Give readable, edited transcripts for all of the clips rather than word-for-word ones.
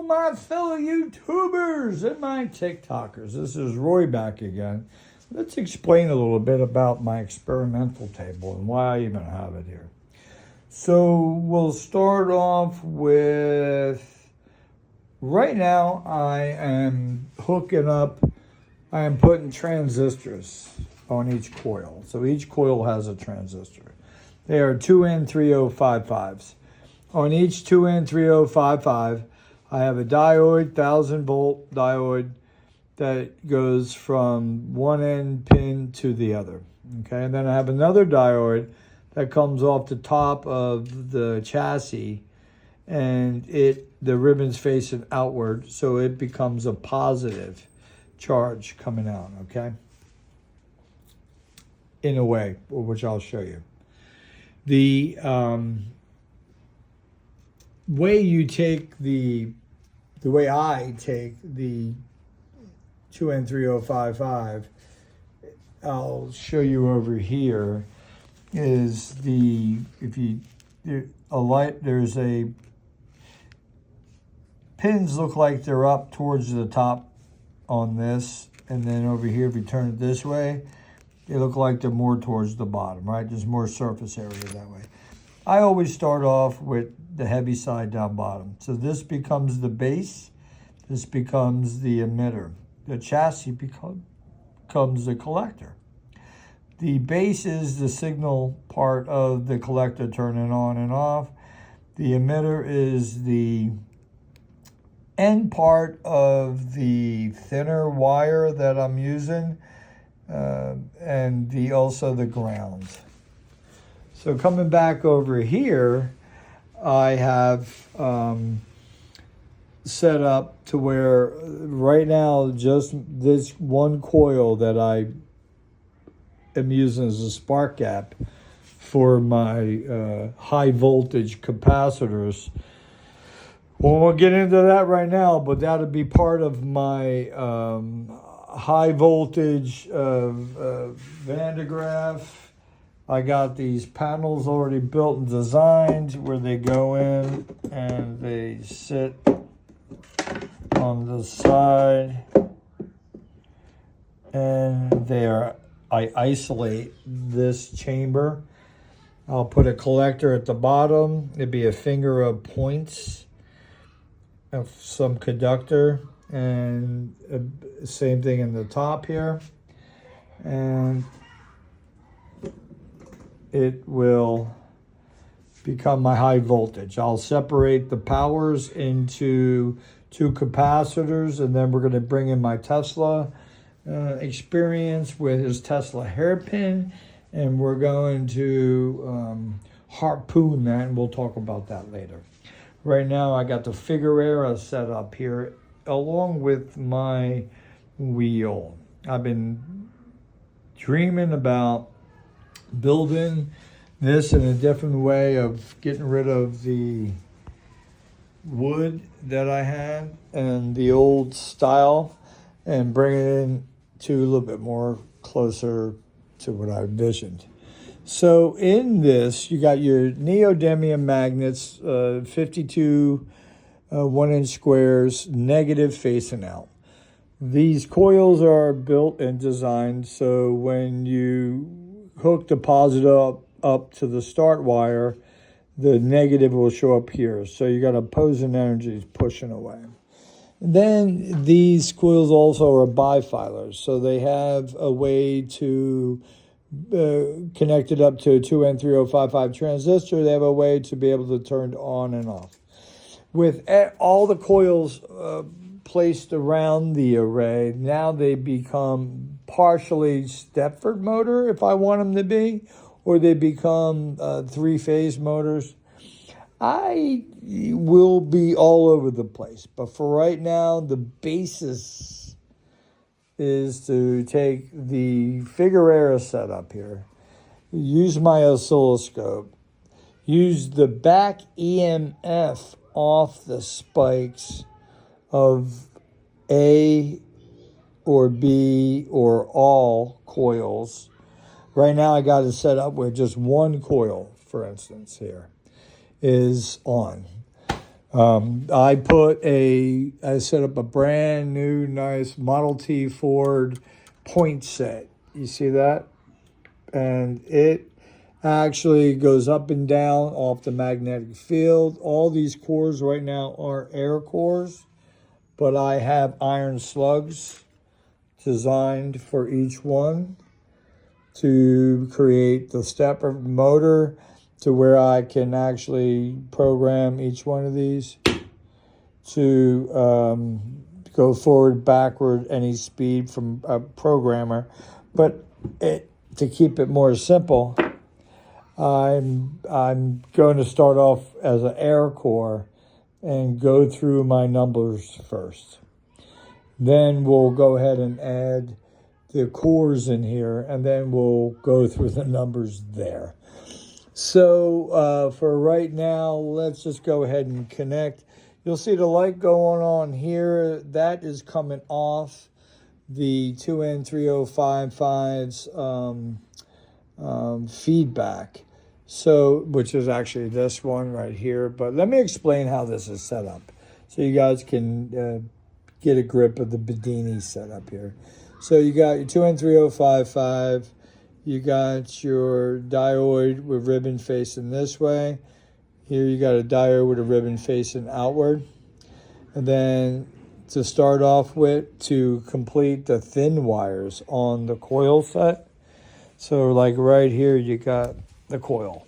my fellow YouTubers and my TikTokers. This is Roy back again. Let's explain a little bit about my experimental table and why I even have it here. So we'll start off with, right now I am putting transistors on each coil. So each coil has a transistor. They are 2N3055s. On each 2N3055, I have a diode, 1000-volt diode, that goes from one end pin to the other. Okay, and then I have another diode that comes off the top of the chassis, and the ribbon's facing outward, so it becomes a positive charge coming out, okay? In a way, which I'll show you. The way I take the 2N3055, I'll show you over here, is pins look like they're up towards the top on this, and then over here, if you turn it this way, they look like they're more towards the bottom, right? There's more surface area that way. I always start off with the heavy side down bottom. So this becomes the base, this becomes the emitter. The chassis becomes the collector. The base is the signal part of the collector turning on and off. The emitter is the end part of the thinner wire that I'm using, and also the ground. So coming back over here, I have set up to where right now just this one coil that I am using as a spark gap for my high voltage capacitors. Well, we'll get into that right now, but that'll be part of my high voltage Van de Graaff. I got these panels already built and designed where they go in and they sit on the side, and I isolate this chamber. I'll put a collector at the bottom. It'd be a finger of points of some conductor, and same thing in the top here, and it will become my high voltage. I'll separate the powers into two capacitors, and then we're going to bring in my Tesla experience with his Tesla hairpin, and we're going to harpoon that, and we'll talk about that later. Right now I got the Figueroa set up here along with my wheel. I've been dreaming about building this in a different way of getting rid of the wood that I had and the old style and bringing it in to a little bit more closer to what I envisioned. So in this, you got your neodymium magnets, 52 1-inch squares, negative facing out. These coils are built and designed so when you hook the positive up to the start wire, the negative will show up here. So you got opposing energies pushing away. Then these coils also are bifilers, so they have a way to connect it up to a 2N3055 transistor. They have a way to be able to turn on and off. With all the coils placed around the array, now they become partially Stepford motor if I want them to be, or they become three-phase motors. I will be all over the place, but for right now, the basis is to take the Figueroa setup here, use my oscilloscope, use the back EMF off the spikes of A or B or all coils. Right now I got it set up with just one coil, for instance, here is on. I set up a brand new, nice Model T Ford point set. You see that? And it actually goes up and down off the magnetic field. All these cores right now are air cores, but I have iron slugs designed for each one to create the stepper motor to where I can actually program each one of these to go forward, backward, any speed from a programmer. But to keep it more simple, I'm going to start off as an air core and go through my numbers first. Then we'll go ahead and add the cores in here, and then we'll go through the numbers there. So for right now, let's just go ahead and connect. You'll see the light going on here. That is coming off the 2N3055's feedback. So, which is actually this one right here. But let me explain how this is set up so you guys can get a grip of the Bedini setup here. So you got your 2N3055. You got your diode with ribbon facing this way. Here you got a diode with a ribbon facing outward. And then to start off with, to complete the thin wires on the coil set. So like right here, you got the coil.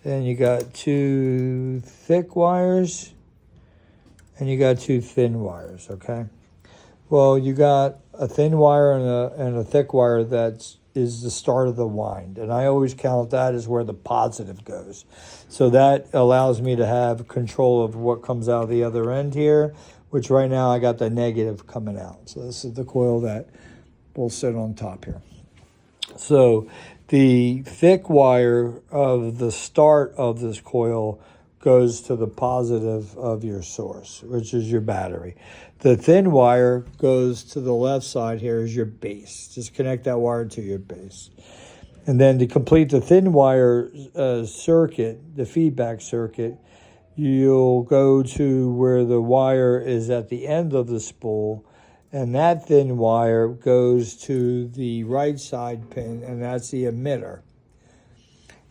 Then you got two thick wires and you got two thin wires, okay? Well, you got a thin wire and a thick wire that is the start of the wind. And I always count that as where the positive goes. So that allows me to have control of what comes out the other end here, which right now I got the negative coming out. So this is the coil that will sit on top here. So the thick wire of the start of this coil goes to the positive of your source, which is your battery. The thin wire goes to the left side here is your base. Just connect that wire to your base. And then to complete the thin wire circuit, the feedback circuit, you'll go to where the wire is at the end of the spool, and that thin wire goes to the right side pin, and that's the emitter.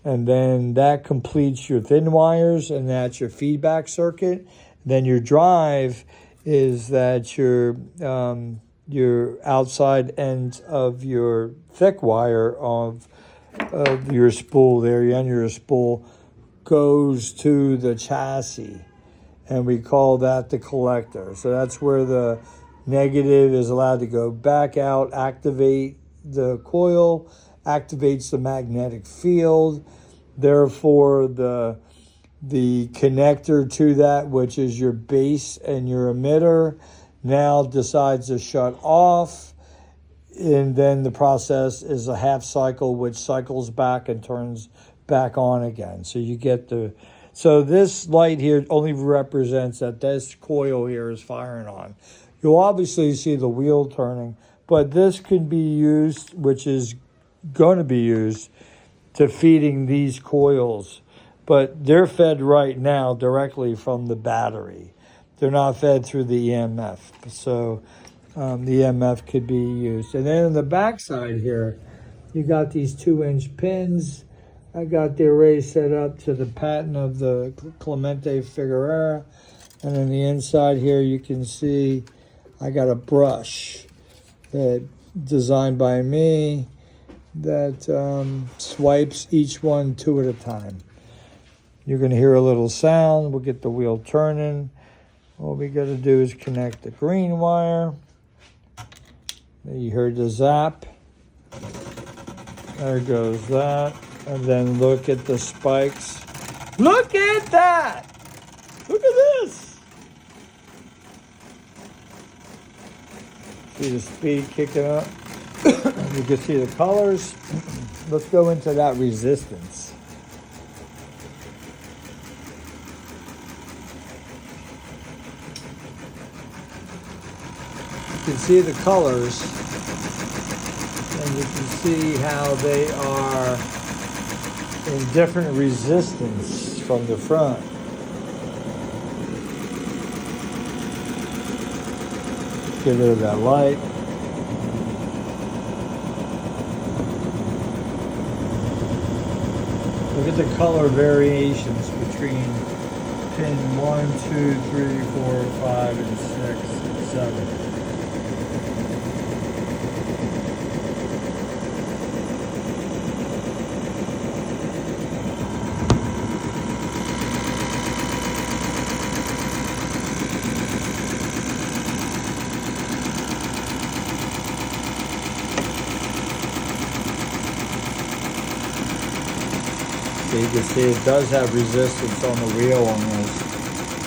And then that completes your thin wires, and that's your feedback circuit. Then your drive is that your outside end of your thick wire of your spool there, the end of your spool, goes to the chassis, and we call that the collector. So that's where the negative is allowed to go back out, activate the coil, activates the magnetic field. Therefore, the connector to that, which is your base and your emitter, now decides to shut off. And then the process is a half cycle, which cycles back and turns back on again. So you get the... So this light here only represents that this coil here is firing on. You'll obviously see the wheel turning, but this can be used, which is going to be used, to feeding these coils. But they're fed right now directly from the battery. They're not fed through the EMF. So the EMF could be used. And then on the back side here, you got these 2-inch pins. I got the array set up to the pattern of the Clemente Figueroa. And on the inside here, you can see I got a brush that designed by me that swipes each one 2 at a time. You're going to hear a little sound. We'll get the wheel turning. All we got to do is connect the green wire. You heard the zap. There goes that. And then look at the spikes. Look at that! Look at this! See the speed kicking up? You can see the colors. Let's go into that resistance. You can see the colors, and you can see how they are in different resistance from the front. Get rid of that light. Look at the color variations between pin 1, 2, 3, 4, 5, and 6, and 7. So you can see it does have resistance on the wheel on this.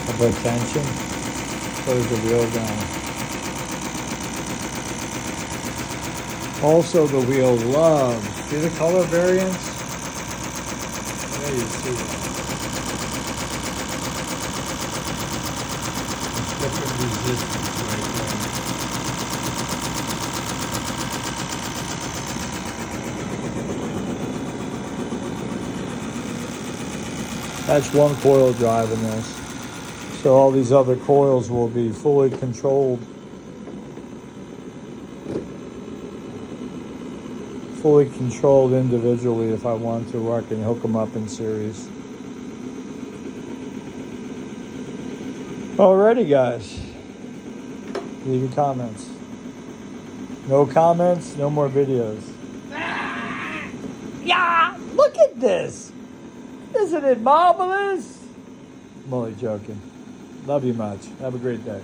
I put tension, close the wheel down. Also the wheel loves, see the color variance? There you see that. Different resistance right there. That's one coil driving this. So all these other coils will be fully controlled. Fully controlled individually if I want to, or I can hook them up in series. Alrighty guys. Leave your comments. No comments, no more videos. Yeah, look at this. Isn't it marvelous? I'm only joking. Love you much. Have a great day.